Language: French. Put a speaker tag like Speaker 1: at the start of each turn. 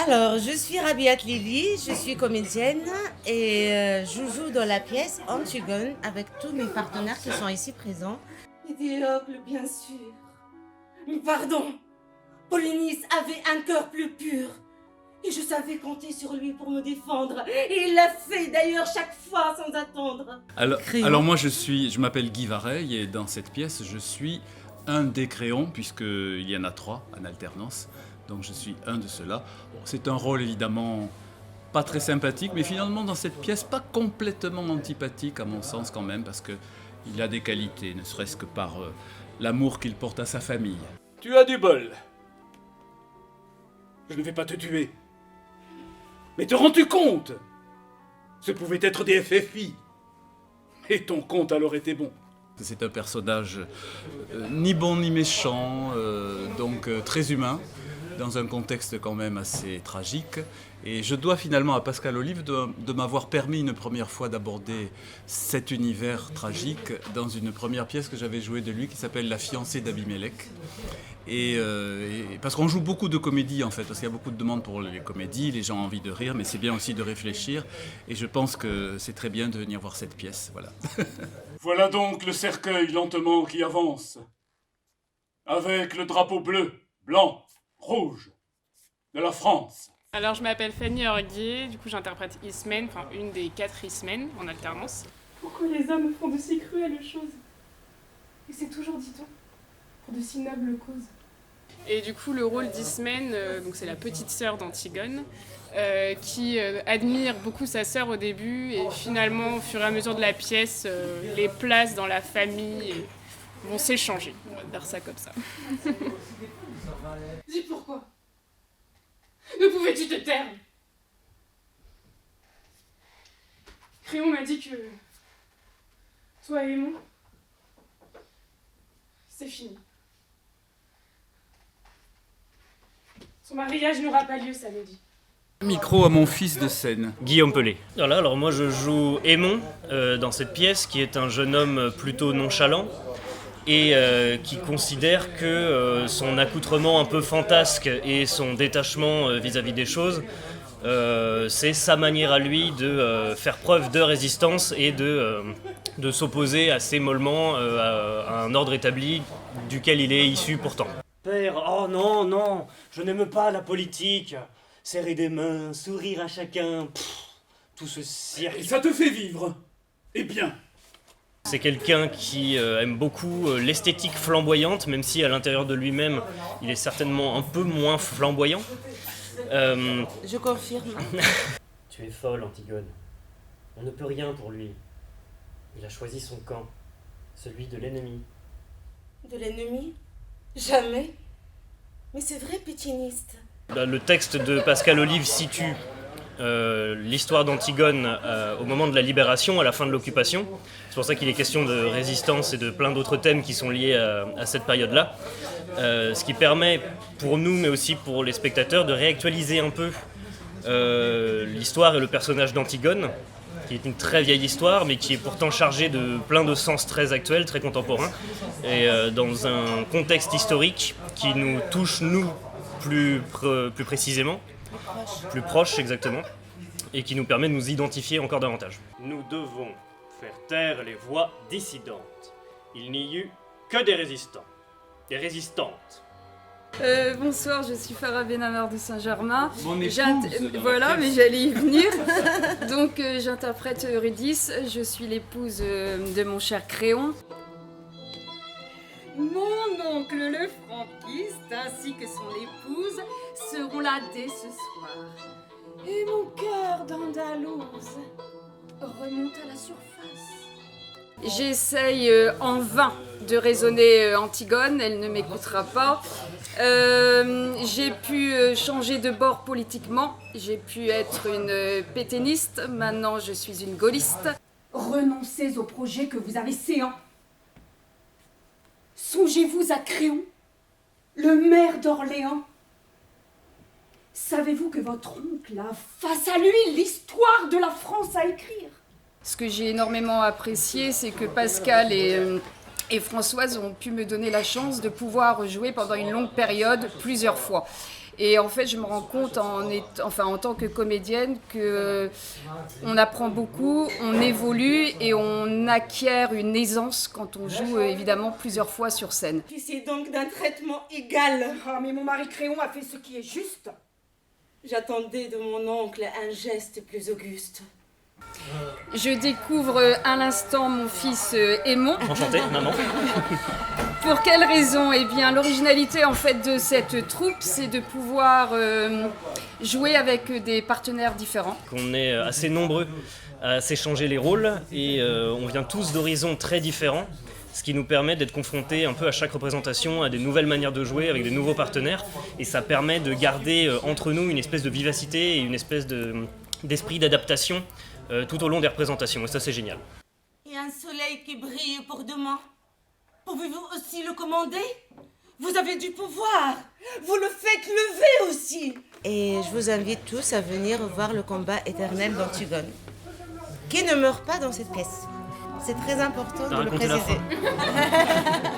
Speaker 1: Alors, je suis Rabiat Lili, je suis comédienne et je joue dans la pièce Antigone avec tous mes partenaires qui sont ici présents.
Speaker 2: Et Diocle, bien sûr. Mais pardon, Polynice avait un cœur plus pur. Et je savais compter sur lui pour me défendre. Et il l'a fait d'ailleurs chaque fois sans attendre.
Speaker 3: Alors moi je m'appelle Guy Vareille et dans cette pièce je suis un des créons puisqu'il y en a 3 en alternance. Donc je suis un de ceux-là. Bon, c'est un rôle évidemment pas très sympathique, mais finalement dans cette pièce pas complètement antipathique à mon sens quand même, parce qu'il a des qualités, ne serait-ce que par l'amour qu'il porte à sa famille.
Speaker 4: Tu as du bol. Je ne vais pas te tuer. Mais te rends-tu compte? Ce pouvait être des FFI. Et ton compte alors était bon.
Speaker 3: C'est un personnage ni bon ni méchant, donc très humain, dans un contexte quand même assez tragique. Et je dois finalement à Pascal Olive de m'avoir permis une première fois d'aborder cet univers tragique dans une première pièce que j'avais jouée de lui qui s'appelle La fiancée d'Abimélec. Et parce qu'on joue beaucoup de comédies en fait, parce qu'il y a beaucoup de demandes pour les comédies, les gens ont envie de rire, mais c'est bien aussi de réfléchir. Et je pense que c'est très bien de venir voir cette pièce, voilà.
Speaker 4: Voilà donc le cercueil lentement qui avance. Avec le drapeau bleu, blanc, rouge de la France.
Speaker 5: Alors je m'appelle Fanny Orguier, du coup j'interprète Ismène, enfin une des 4 Ismènes en alternance.
Speaker 6: Pourquoi les hommes font de si cruelles choses? Et c'est toujours, dit-on, pour de si nobles causes.
Speaker 5: Et du coup le rôle d'Ismène, donc c'est la petite sœur d'Antigone, qui admire beaucoup sa sœur au début et finalement au fur et à mesure de la pièce, les places dans la famille vont s'échanger, on va dire ça comme ça.
Speaker 6: Dis pourquoi? Ne pouvais-tu te taire? Créon m'a dit que toi et Aimon, c'est fini. Son mariage n'aura pas lieu samedi.
Speaker 3: Micro à mon fils de scène.
Speaker 7: Guillaume Pelé. Voilà, alors moi je joue Aimon dans cette pièce qui est un jeune homme plutôt nonchalant et qui considère que son accoutrement un peu fantasque et son détachement vis-à-vis des choses, c'est sa manière à lui de faire preuve de résistance et de s'opposer assez mollement à un ordre établi duquel il est issu pourtant.
Speaker 8: Père, oh non, non, je n'aime pas la politique. Serrer des mains, sourire à chacun, tout ce cirque.
Speaker 4: Et ça te fait vivre. Eh bien.
Speaker 7: C'est quelqu'un qui aime beaucoup l'esthétique flamboyante, même si à l'intérieur de lui-même, il est certainement un peu moins flamboyant.
Speaker 1: Je confirme.
Speaker 8: Tu es folle, Antigone. On ne peut rien pour lui. Il a choisi son camp, celui de l'ennemi.
Speaker 2: De l'ennemi? Jamais. Mais c'est vrai, pétiniste.
Speaker 7: Le texte de Pascal Olive situe l'histoire d'Antigone au moment de la libération, à la fin de l'occupation. C'est pour ça qu'il est question de résistance et de plein d'autres thèmes qui sont liés à cette période-là. Ce qui permet pour nous, mais aussi pour les spectateurs, de réactualiser un peu l'histoire et le personnage d'Antigone, qui est une très vieille histoire, mais qui est pourtant chargée de plein de sens très actuels, très contemporains, et dans un contexte historique qui nous touche, nous, plus précisément, plus proche exactement, et qui nous permet de nous identifier encore davantage. Nous devons faire taire les voix dissidentes. Il n'y eut que des résistants, des résistantes.
Speaker 9: Bonsoir, je suis Farah Benamar de Saint-Germain.
Speaker 3: Mon épouse,
Speaker 9: voilà, mais j'allais y venir. Donc j'interprète Eurydice, je suis l'épouse de mon cher Créon. Mon oncle le franquiste ainsi que son épouse seront là dès ce soir. Et mon cœur d'Andalouse remonte à la surface. J'essaye en vain de raisonner Antigone, elle ne m'écoutera pas. J'ai pu changer de bord politiquement, j'ai pu être une pétainiste, maintenant je suis une gaulliste.
Speaker 10: Renoncez au projet que vous avez séant. Songez-vous à Créon, le maire d'Orléans. Savez-vous que votre oncle a face à lui l'histoire de la France à écrire?
Speaker 9: Ce que j'ai énormément apprécié, c'est que Pascal et Françoise ont pu me donner la chance de pouvoir jouer pendant une longue période, plusieurs fois. Et en fait, je me rends compte en tant que comédienne que on apprend beaucoup, on évolue et on acquiert une aisance quand on joue évidemment plusieurs fois sur scène.
Speaker 2: C'est donc d'un traitement égal.
Speaker 10: Ah, mais mon mari Créon a fait ce qui est juste.
Speaker 2: J'attendais de mon oncle un geste plus auguste.
Speaker 9: Je découvre à l'instant mon fils Aimon.
Speaker 7: Enchanté, maman.
Speaker 9: Pour quelle raison ? Eh bien, l'originalité en fait de cette troupe, c'est de pouvoir jouer avec des partenaires différents.
Speaker 7: On est assez nombreux à s'échanger les rôles et on vient tous d'horizons très différents, ce qui nous permet d'être confrontés un peu à chaque représentation à des nouvelles manières de jouer avec des nouveaux partenaires, et ça permet de garder entre nous une espèce de vivacité et une espèce d'esprit d'adaptation tout au long des représentations, et ça c'est génial.
Speaker 2: Et un soleil qui brille pour demain. Pouvez-vous aussi le commander ? Vous avez du pouvoir. Vous le faites lever aussi.
Speaker 1: Et je vous invite tous à venir voir le combat éternel d'Antigone, qui ne meurt pas dans cette pièce. C'est très important de le
Speaker 7: Racontez la
Speaker 1: préciser.
Speaker 7: fin.